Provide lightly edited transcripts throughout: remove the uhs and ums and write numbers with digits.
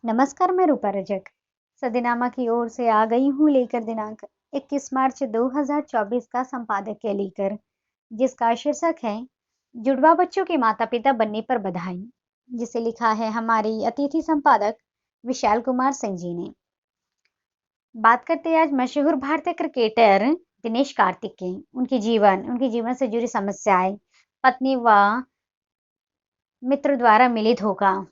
नमस्कार, मैं रूपा रजक सदीनामा की ओर से आ गई हूँ लेकर दिनांक 21 मार्च 2024 का संपादकीय लेकर, जिसका शीर्षक है जुड़वा बच्चों के माता पिता बनने पर बधाई, जिसे लिखा है हमारी अतिथि संपादक विशाल कुमार सिंह जी ने। बात करते हैं आज मशहूर भारतीय क्रिकेटर दिनेश कार्तिक की। उनके जीवन से जुड़ी समस्याएं, पत्नी व मित्र द्वारा मिली धोखा,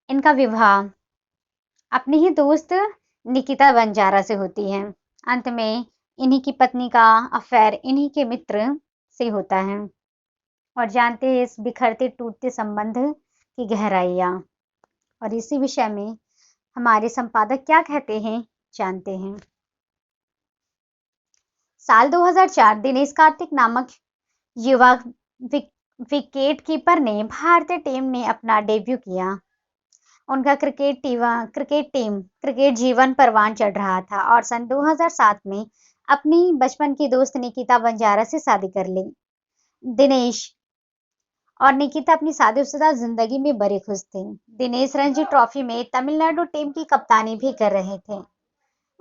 इनका विवाह अपनी ही दोस्त निकिता बंजारा से होती है। अंत में इन्हीं की पत्नी का अफेयर इन्हीं के मित्र से होता है, और जानते हैं इस बिखरते टूटते संबंध की गहराइयां। और इसी विषय में हमारे संपादक क्या कहते हैं, जानते हैं। साल 2004 दिनेश कार्तिक नामक युवा विकेट कीपर ने भारतीय टीम ने अपना डेब्यू किया। उनका क्रिकेट जीवन परवान चढ़ रहा था और सन 2007 में अपनी बचपन की दोस्त निकिता बंजारा से शादी कर ली। दिनेश और निकिता अपनी शादीशुदा जिंदगी में बड़े खुश थे। दिनेश रणजी ट्रॉफी में तमिलनाडु टीम की कप्तानी भी कर रहे थे।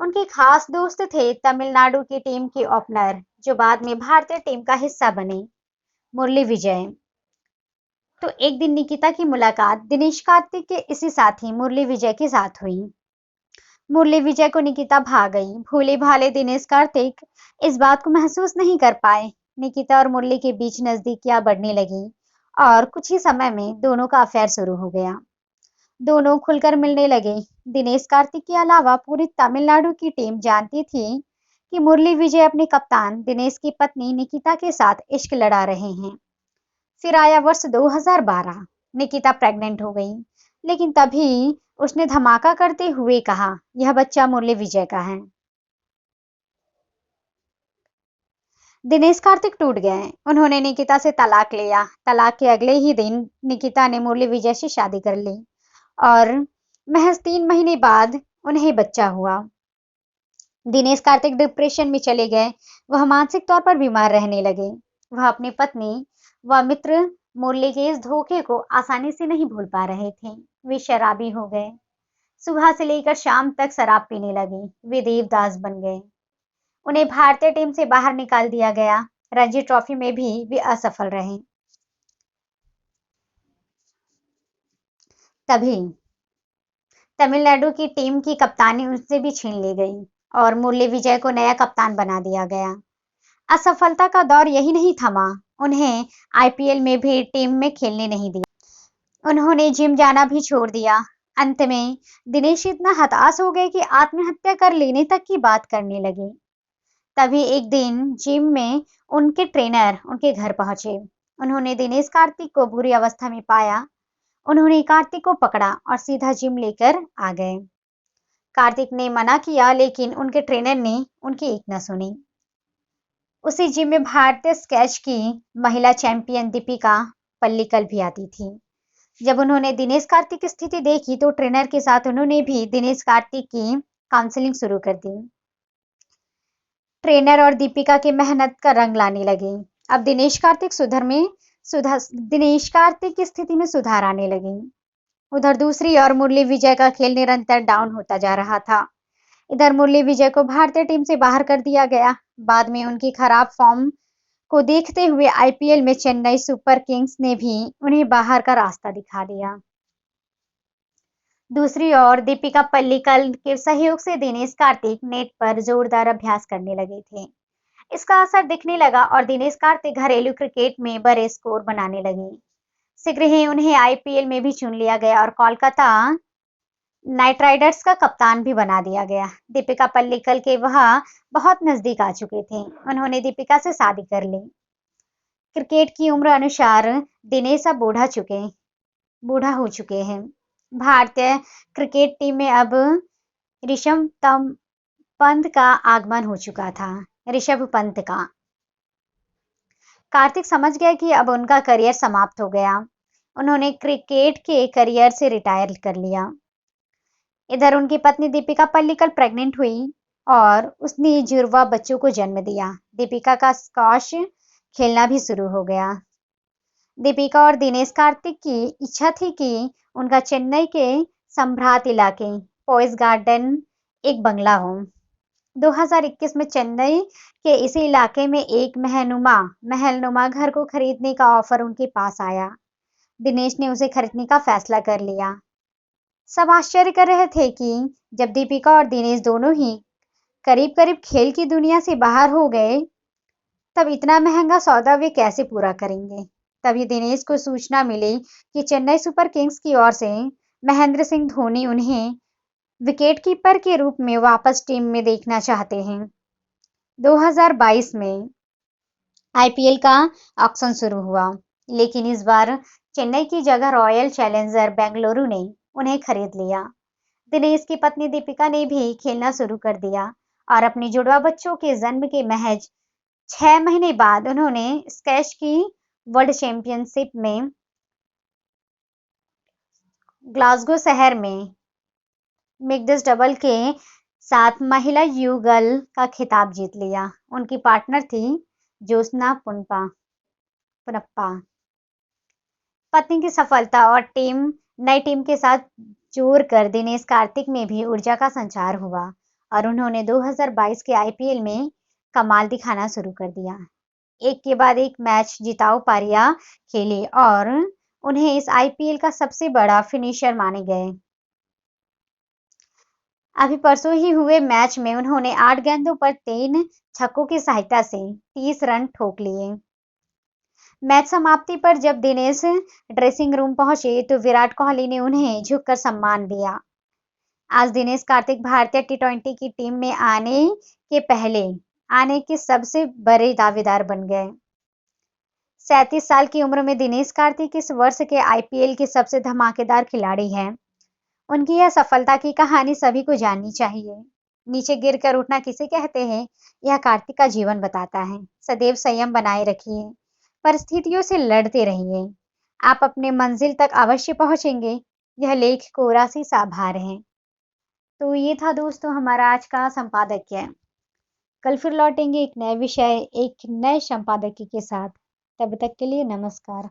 उनके खास दोस्त थे तमिलनाडु की टीम के ओपनर, जो बाद में भारतीय टीम का हिस्सा बने, मुरली विजय। तो एक दिन निकिता की मुलाकात दिनेश कार्तिक के इसी साथी मुरली विजय के साथ हुई। मुरली विजय को निकिता भा गई। भोले भाले दिनेश कार्तिक इस बात को महसूस नहीं कर पाए। निकिता और मुरली के बीच नजदीकियां बढ़ने लगी और कुछ ही समय में दोनों का अफेयर शुरू हो गया। दोनों खुलकर मिलने लगे। दिनेश कार्तिक के अलावा पूरी तमिलनाडु की टीम जानती थी कि मुरली विजय अपने कप्तान दिनेश की पत्नी निकिता के साथ इश्क लड़ा रहे हैं। फिर आया वर्ष 2012। निकिता प्रेग्नेंट हो गई, लेकिन तभी उसने धमाका करते हुए कहा, यह बच्चा मुरली विजय का है। दिनेश कार्तिक टूट गए। उन्होंने निकिता से तलाक लिया। तलाक के अगले ही दिन निकिता ने मुरली विजय से शादी कर ली और महज 3 महीने बाद उन्हें बच्चा हुआ। दिनेश कार्तिक डिप्रेशन में चले गए। वह मानसिक तौर पर बीमार रहने लगे। वह अपनी पत्नी व मित्र मुरली के इस धोखे को आसानी से नहीं भूल पा रहे थे। वे शराबी हो गए। सुबह से लेकर शाम तक शराब पीने लगे। वे देवदास बन गए। उन्हें भारतीय टीम से बाहर निकाल दिया गया। रणजी ट्रॉफी में भी वे असफल रहे। तभी तमिलनाडु की टीम की कप्तानी उनसे भी छीन ली गई और मुरली विजय को नया कप्तान बना दिया गया। असफलता का दौर यही नहीं थमा। उन्हें आईपीएल में भी टीम में खेलने नहीं दिया। उन्होंने जिम जाना भी छोड़ दिया। अंत में दिनेश इतना हताश हो गए कि आत्महत्या कर लेने तक की बात करने लगे। तभी एक दिन जिम में उनके ट्रेनर उनके घर पहुंचे। उन्होंने दिनेश कार्तिक को बुरी अवस्था में पाया। उन्होंने कार्तिक को पकड़ा और सीधा जिम लेकर आ गए। कार्तिक ने मना किया, लेकिन उनके ट्रेनर ने उनकी एक न सुनी। उसी जिम में भारतीय स्क्वैश की महिला चैंपियन दीपिका पल्लिकल भी आती थी। जब उन्होंने दिनेश कार्तिक की स्थिति देखी तो ट्रेनर के साथ उन्होंने भी दिनेश कार्तिक की काउंसलिंग शुरू कर दी। ट्रेनर और दीपिका की मेहनत का रंग लाने लगे। अब दिनेश कार्तिक की स्थिति में सुधार आने लगी। उधर दूसरी ओर मुरली विजय का खेल निरंतर डाउन होता जा रहा था। इधर मुरली विजय को भारतीय टीम से बाहर कर दिया गया। बाद में उनकी खराब फॉर्म को देखते हुए आईपीएल में चेन्नई सुपर किंग्स ने भी उन्हें बाहर का रास्ता दिखा दिया। दूसरी ओर दीपिका पल्लिकल के सहयोग से दिनेश कार्तिक नेट पर जोरदार अभ्यास करने लगे थे। इसका असर दिखने लगा और दिनेश कार्तिक घरेलू क्रिकेट में बड़े स्कोर बनाने लगे। शीघ्र ही उन्हें आईपीएल में भी चुन लिया गया और कोलकाता नाइट राइडर्स का कप्तान भी बना दिया गया। दीपिका पल्लिकल के वह बहुत नजदीक आ चुके थे। उन्होंने दीपिका से शादी कर ली। क्रिकेट की उम्र अनुसार दिनेश अब बूढ़ा हो चुके हैं। भारतीय क्रिकेट टीम में अब ऋषभ पंत का आगमन हो चुका था। ऋषभ पंत का कार्तिक समझ गए कि अब उनका करियर समाप्त हो गया। उन्होंने क्रिकेट के करियर से रिटायर कर लिया। इधर उनकी पत्नी दीपिका पल्लिकल प्रेग्नेंट हुई और उसने जुड़वा बच्चों को जन्म दिया। दीपिका का स्क्वैश खेलना भी शुरू हो गया। दीपिका और दिनेश कार्तिक की इच्छा थी कि उनका चेन्नई के संभ्रात इलाके पोइस गार्डन एक बंगला हो। 2021 में चेन्नई के इसी इलाके में एक महलनुमा घर को खरीदने का ऑफर उनके पास आया। दिनेश ने उसे खरीदने का फैसला कर लिया। सब आश्चर्य कर रहे थे कि जब दीपिका और दिनेश दोनों ही करीब करीब खेल की दुनिया से बाहर हो गए, तब इतना महंगा सौदा वे कैसे पूरा करेंगे। तभी दिनेश को सूचना मिली कि चेन्नई सुपर किंग्स की ओर से महेंद्र सिंह धोनी उन्हें विकेटकीपर के रूप में वापस टीम में देखना चाहते हैं। 2022 में आईपीएल का ऑक्शन शुरू हुआ, लेकिन इस बार चेन्नई की जगह रॉयल चैलेंजर बेंगलुरु ने उन्हें खरीद लिया। दिनेश की पत्नी दीपिका ने भी खेलना शुरू कर दिया और अपने जुड़वा बच्चों के जन्म के महज 6 महीने बाद उन्होंने स्क्वैश की वर्ल्ड चैंपियनशिप में ग्लासगो शहर में मिक्स्ड डबल के साथ महिला युगल का खिताब जीत लिया। उनकी पार्टनर थी ज्योत्सना पुनप्पा। पत्नी की सफलता और नई टीम के साथ जोड़कर दिनेश कार्तिक में भी ऊर्जा का संचार हुआ और उन्होंने 2022 के आईपीएल में कमाल दिखाना शुरू कर दिया। एक के बाद एक मैच जिताऊ पारियां खेले और उन्हें इस आईपीएल का सबसे बड़ा फिनिशर माने गए। अभी परसों ही हुए मैच में उन्होंने 8 गेंदों पर 3 छक्कों की सहायता से 30 रन ठोक लिए। मैच समाप्ति पर जब दिनेश ड्रेसिंग रूम पहुंचे तो विराट कोहली ने उन्हें झुककर सम्मान दिया। आज दिनेश कार्तिक भारतीय टी20 की टीम में आने के सबसे बड़े दावेदार बन गए। 37 साल की उम्र में दिनेश कार्तिक इस वर्ष के आईपीएल के सबसे धमाकेदार खिलाड़ी हैं। उनकी यह सफलता की कहानी सभी को जाननी चाहिए। नीचे गिरकर उठना किसे कहते हैं, यह कार्तिक का जीवन बताता है। सदैव संयम बनाए रखिए, परिस्थितियों से लड़ते रहिए, आप अपने मंजिल तक अवश्य पहुंचेंगे। यह लेख कोरा सी साभार है। तो ये था दोस्तों हमारा आज का संपादकीय। कल फिर लौटेंगे एक नए विषय, एक नए संपादकीय के साथ। तब तक के लिए नमस्कार।